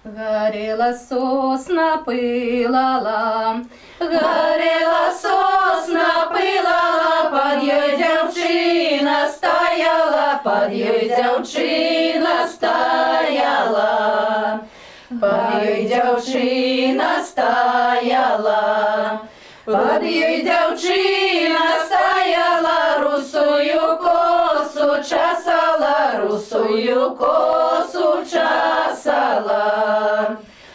Горела сосна, пылала, горела сосна, пылала, под ёй дзяўчына стаяла, под ёй дзяўчына стаяла, под ёй дзяўчына стаяла, под ёй дзяўчына стаяла, русую косу часала, русую косу часала.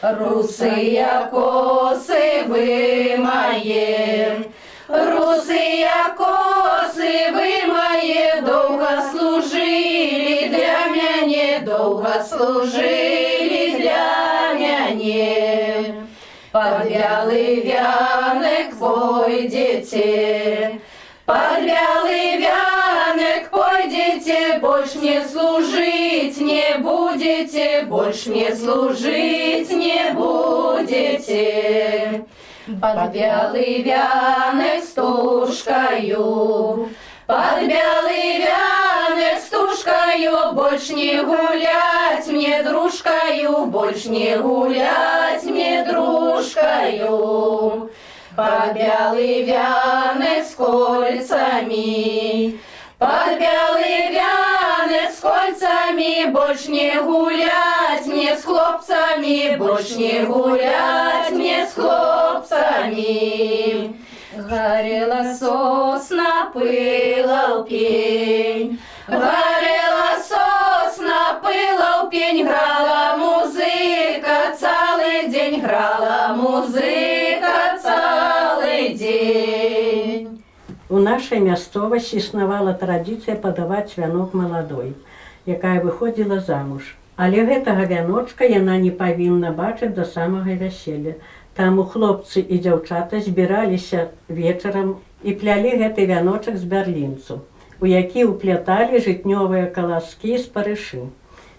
Русыя косы вы мае, русыя косы вы мае, доўга служылі для мяне, доўга служылі для мяне. Под бялы вянок пойдзеце, под бялы вянок пойдзеце, больш мне служыць не будете, больш мне служыць не будете. Под бялы вянок стужкаю, под бялы вянок стужкаю, больш не гулять мне дружкаю, больш не гулять мне дружкаю. Под бялы вянок с кольцами, под бялы вянок с кольцами, больш не гулять мне с хлопцами, больш не гулять мне с хлопцами. Горела сосна, пылал пень, горела сосна, пылал пень, грала музыка цалый день, грала музыка цалый день. У нашай мясцовасці існавала традыцыя падаваць вянок маладой, якая выходзіла замуж. Але гэтага вяночка яна не павінна бачыць да самага вяселля. Таму хлопцы і дзяўчата збіраліся вечарам і плялі гэты вяночак з бярлінцу, у які ўпляталі жытнёвыя каласкі з парышы.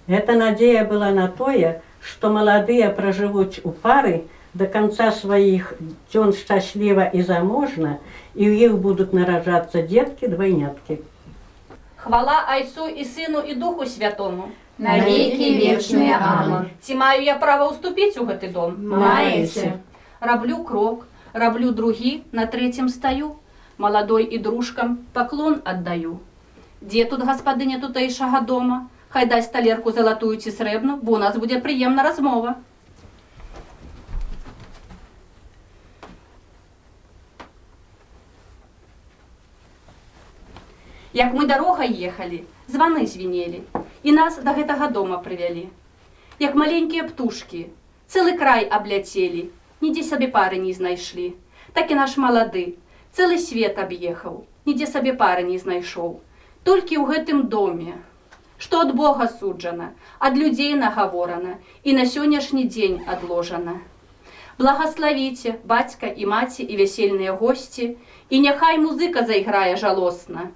Гэта надзея была на тое, што маладыя пражывуць у пары да канца сваіх дзён шчасліва і заможна, і ў іх будуць нараджацца дзеткі-двайняткі. Хвала Айцу і Сыну і Духу Святому. На векі вечныя амон. Ці маю я права ўступіць у гэты дом? Маеце. Раблю крок, раблю другі, на трэцім стаю, маладой і дружкам паклон аддаю. Дзе тут гаспадыня тутэйшага дома? Хай дасць талерку залатую ці срэбну, бо у нас будзе прыемна размова. Як мы дарогай ехалі, званы звінелі, і нас да гэтага дома прывялі. Як маленькія птушкі, цэлы край абляцелі, нідзе сабе пары не знайшлі. Так і наш малады, цэлы свет аб'ехаў, нідзе сабе пары не знайшоў. Толькі ў гэтым доме, што ад Бога суджана, ад людзей нагаворана і на сённяшні дзень адложана. Благаславіце, бацька і маці і вясельныя госці, і няхай музыка зайграе жалосна.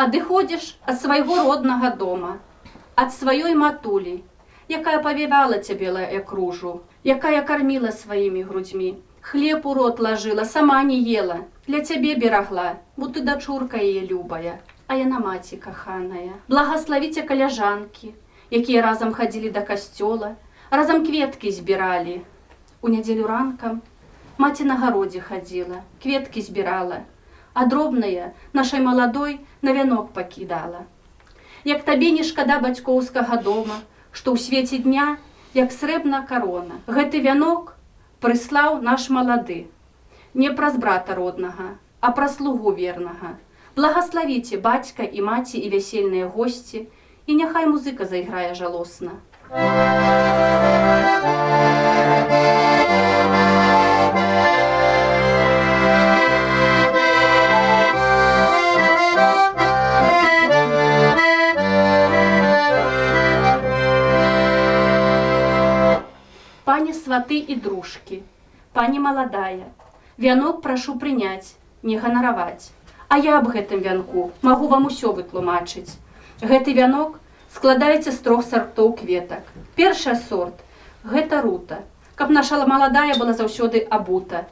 Адыходзіш ад свайго роднага дома, ад сваёй матулі, якая павівала цябе як ружу, якая карміла сваімі грудзьмі, хлеб у рот лажыла, сама не ела, для цябе берагла, бо ты дачурка яе любая, а яна маці каханая. Благаславіце каляжанкі, якія разам хадзілі да касцёла, разам кветкі збіралі. У нядзелю ранкам маці на гародзе хадзіла, кветкі збірала, а дробная нашай маладой на вянок пакідала. Як табе не шкада бацькоўскага дома, што ў свеце дня, як срэбна карона, гэты вянок прыслаў наш малады, не праз брата роднага, а праз слугу вернага. Благаславіце бацька і маці і вясельныя госці, і няхай музыка зайграе жалосна. пани сваты и дружки, пани молодая, вянок прашу прыняць, не ганараваць. А я аб гэтым вянку магу вам усё вытлумачыць. Гэты вянок складаецца з 3 сартоў кветак. Першы сорт – гэта рута, каб наша маладая была заўсёды абута.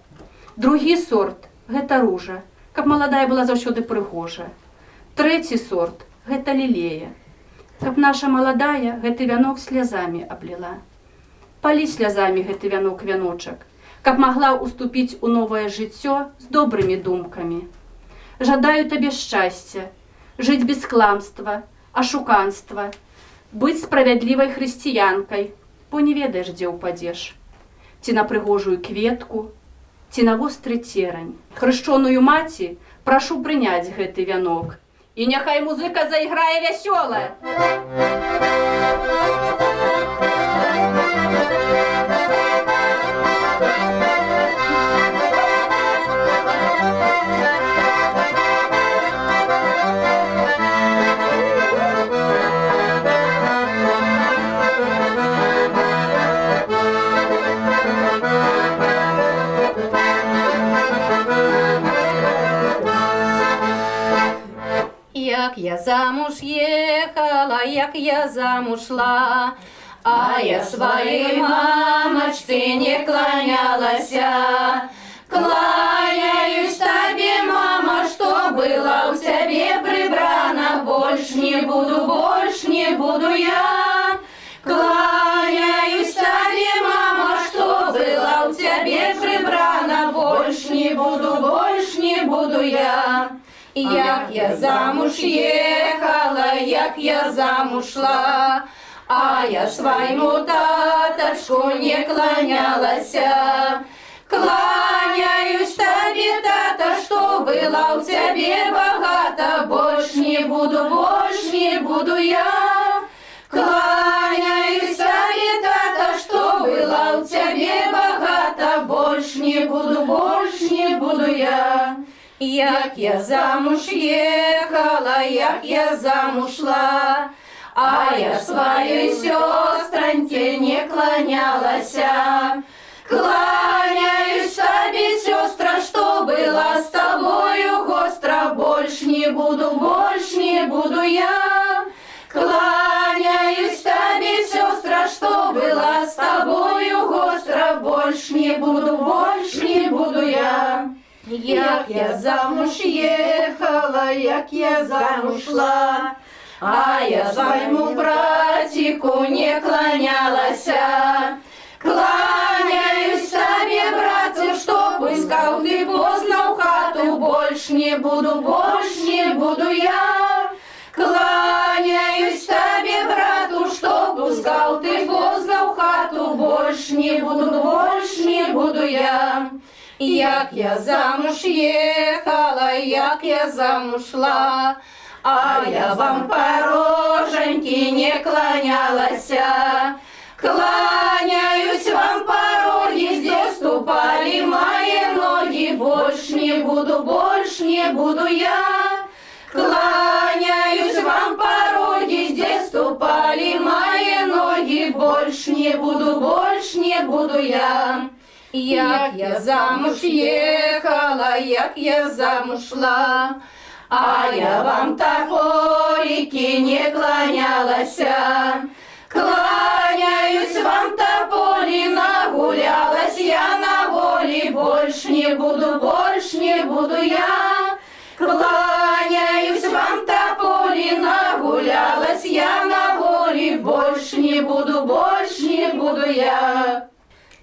Другі сорт – гэта ружа, каб маладая была заўсёды прыгожа. Трэці сорт – гэта лілея, каб наша маладая гэты вянок слязамі абліла. Палі слязамі гэты вянок-вяночак, каб магла уступіць у новае жыццё з добрымі думкамі. Жадаю табе шчасця, жыць без кламства, ашуканства, быць справядлівай хрысціянкай, бо не ведаеш, дзе ўпадзеш. Ці на прыгожую кветку, ці на востры церань. Хрышчоную маці прашу прыняць гэты вянок. І няхай музыка зайграе вясёла. Як я замуж ехала, як я замуж шла, а я своей мамочке не кланялася. Кланяюсь тебе, мама, что было у тебе прибрано, больше не буду я. Кланяюсь тебе, мама, что было у тебе прибрано, больше не буду я. Як я замуж ехала, як я замуж шла, а я своему таточку не кланялася. Кланяюсь тебе, тата, что было у тебе богато, больше не буду я. Кланяюсь тебе, тата, что было у тебе богато, больше не буду я. Як я замуж ехала, як я замуж шла, а я своей сестраньке не кланялася. Кланяюсь тебе, сестра, что было с тобою гостро, больше не буду я. Кланяюсь тебе, сестра, что было с тобою гостро, больше не буду я. Як я замуж ехала, як я замуж шла, а я своему братику не кланялася. Кланяюсь тебе, брату, что пускал ты поздно в хату, больше не буду я. Кланяюсь тебе, брату, что пускал ты поздно в хату, больше не буду я. Як я замуж ехала, як я замуж шла, а я вам пороженьки не кланялася. Кланяюсь вам пороги, здесь ступали мои ноги, больше не буду я. Кланяюсь вам пороги, здесь ступали мои ноги, больше не буду я. Як я замуж ехала, як я замуж шла, а я вам топорики не кланялася. Кланяюсь вам тополи, нагулялась я на воле, больше не буду я. Кланяюсь вам тополи, нагулялась я на воле, больше не буду я.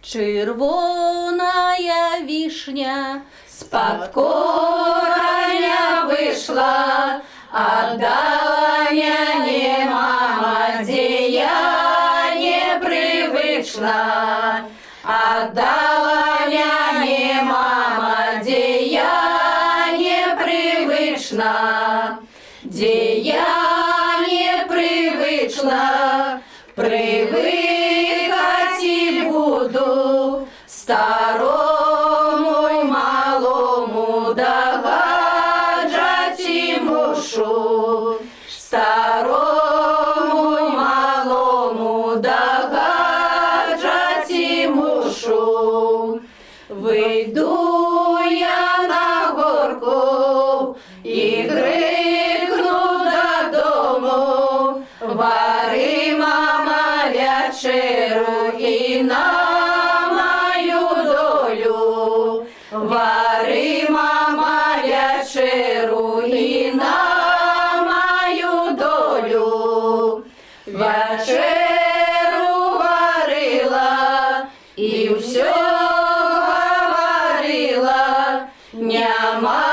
Червоная вишня с-под кореня вышла, отдала няне мама, где я не привычна. Отдала няне мама, где я не привычна. Где я не привычна, привыкать и буду, старому и малому догаджать и мушу. Старому и малому догаджать и Вийду я на горку і крикну додому, вари, мама, вечеру і на мою долю, вари, мама, вечеру і на мою долю. Вечеру варила і все говорила, нема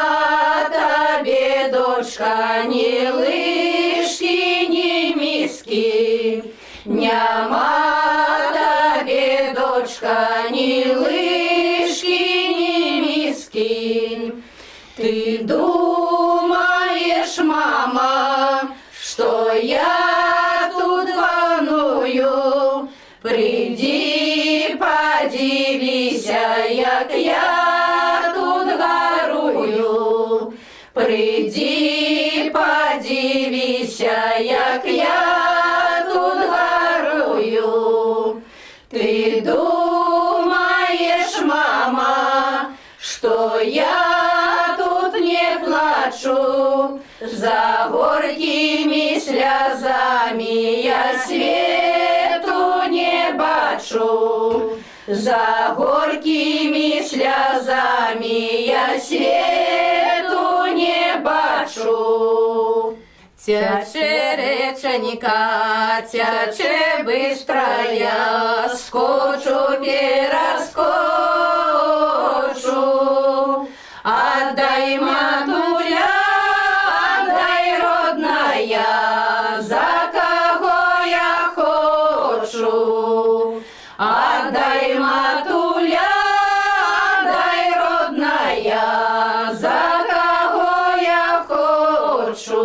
тобі, дочка, ні лишки, ні миски, нема тобі, дочка, ні лишки, ні миски. Ты думаешь, мама, что я тут воную? Приди, подивися, як я тут гарую. Приди, подивися, як я тут гарую. Ты думаешь, мама, что я тут не плачу, за горькими слезами я свету не бачу, за горькими слезами я свету не бачу. Тяче реченька, тяче быстрая, скочу, перескочу. Отдай, матуля, отдай, родная, за кого я хочу. Отдай, матуля, отдай, родная, за кого я хочу.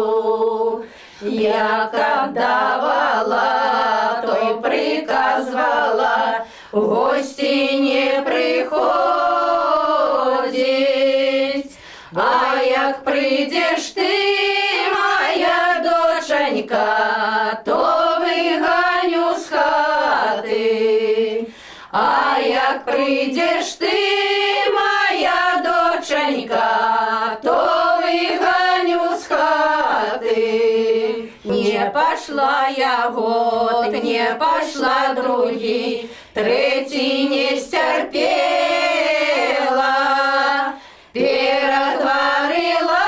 Я как давала, то и приказывала, в гости не приходить. А як прийдеш ти, моя доченька, то виганю з хати. А як прийдеш ти, моя доченька, то виганю з хати. Не пошла я год, не пошла другий, третий не стерпела. Перетворила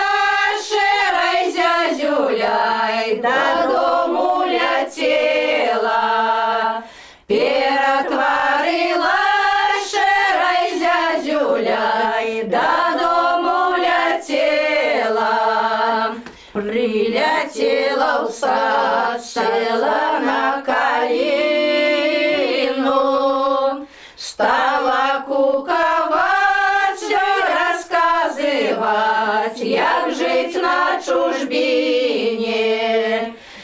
шерой зязюляй, додому летела. Перетворила шерой зязюляй, додому летела. Прилетела в сад, села на калину, стала куковать, все рассказывать, як жить на чужбине.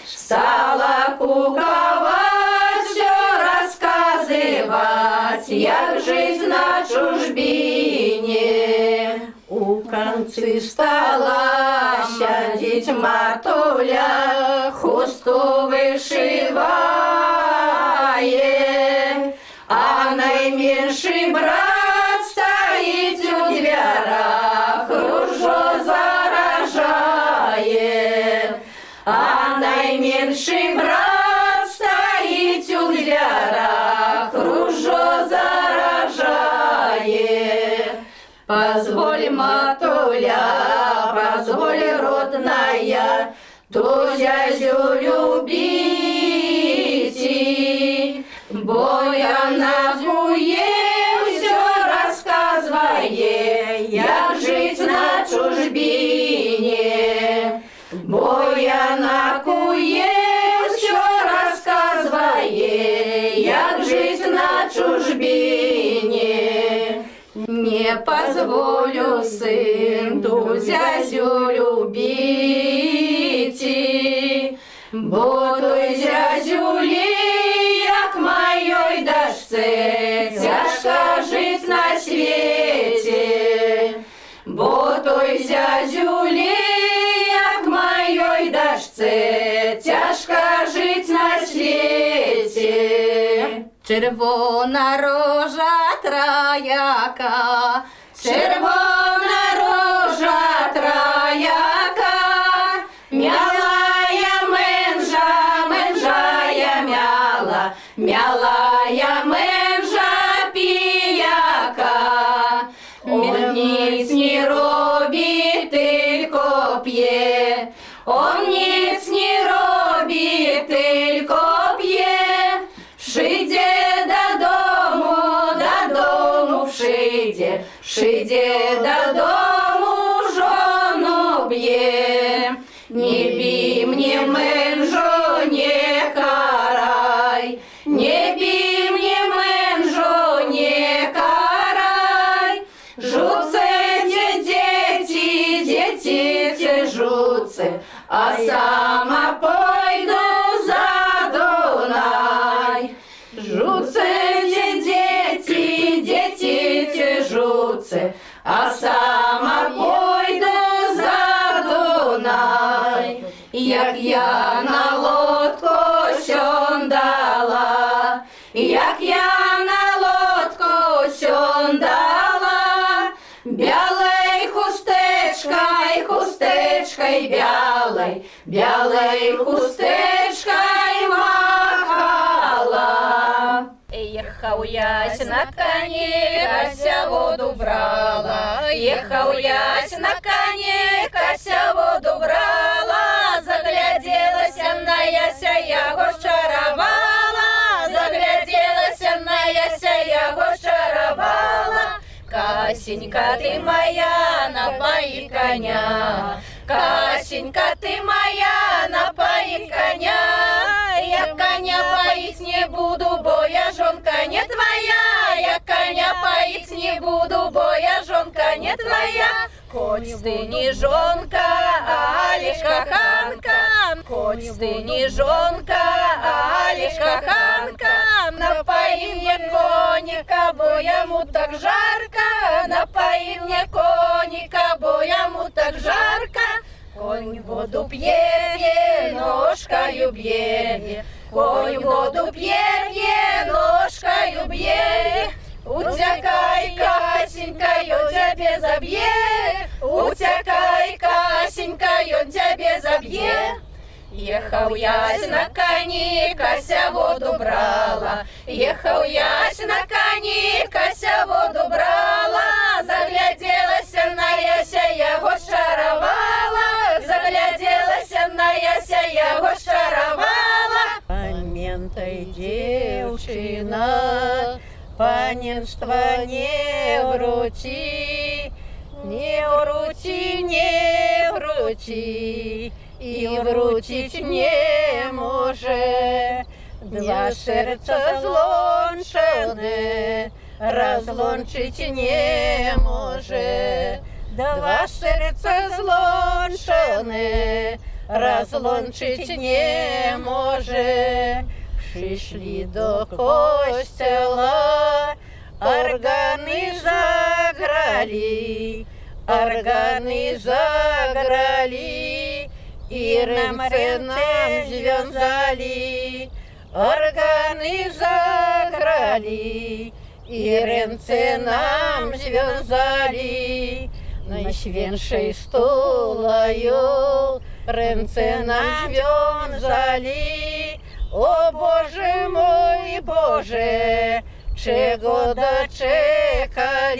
Стала куковать, все рассказывать, як жить на чужбине. У концы стала сядеть матуля, хустку вышивает, а найменший брат стоит у дверях, ружо заражает. А найменший брат стоит у дверях, ружо заражает. Позволь, матуля, позволь, родная, ту зязю любить, бо она все рассказывает, як жить на чужбине. Бо она все рассказывает, як жить на чужбине. Не позволю, сын, ту зязю любить, бо той зязюлі, як моей дочце, тяжко жить на свете. Бо той зязюлі, як моей дочце, тяжко жить на свете. Червона рожа трояка, червона рожа трояка, м'ялая менжая мяла, м'ялая менжа піяка. Он ніц не робить, тільки п'є, он ніц не робить, тільки п'є. Вшиде додому вшиде додому жону б'є. Не бій мені менжо, не карай, не бій мені менжо, не карай. Жуться дети жуться, а сама пойду за Дунай. Жуться дети жуться, а сама пойду за Дунай. Як я на лодку сьондала, як я на лодку сьондала, белой хустечкой белой хустечкой махала. Ехал ясь на коне, Кася воду брала, ехал ясь на коне, Кася воду брала, загляделась на яся, яго шаровала, загляделась на яся, яго шаровала. Касенька, ты моя, напои коня, Касенька, ты моя, напои коня. Я коня поить не буду, бо я жонка не твоя. Я коня поить не буду, бо я жонка не твоя. Хоть ты не жонка, а лишь коханка, хоть ты не жонка, а лишь коханка. Напои мне коника, бо ему так жарко, напои мне коника, бо ему так жарко. Конь воду п'є, ножкою б'є, конь воду п'є, ножкою б'є. Утякай, Касенька, он тебе заб'є, утякай, Касенька, он тебе заб'є. Ехал ясь на коні, Кася воду брала, ехал ясь на коні, Кася воду брала, загляделась на яся, яго шаровала, загляделась на яся, яго шаровала. Пам'ятай, дівчина, паненства не вруці, не вруці, не вруці, і вручить не може. Два серця злончене, розлончить не може. Два серця злончене, розлончить не може. Прийшли до костела, органи заграли, органи заграли, и ренце нам зв'язали. Органи заграли, и ренце нам зв'язали. Найсвятшей столою ренце нам зв'язали. О Боже мой, Боже, чего дочекали?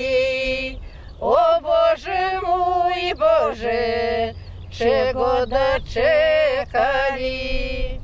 О Боже мой, Боже, чего дочекали?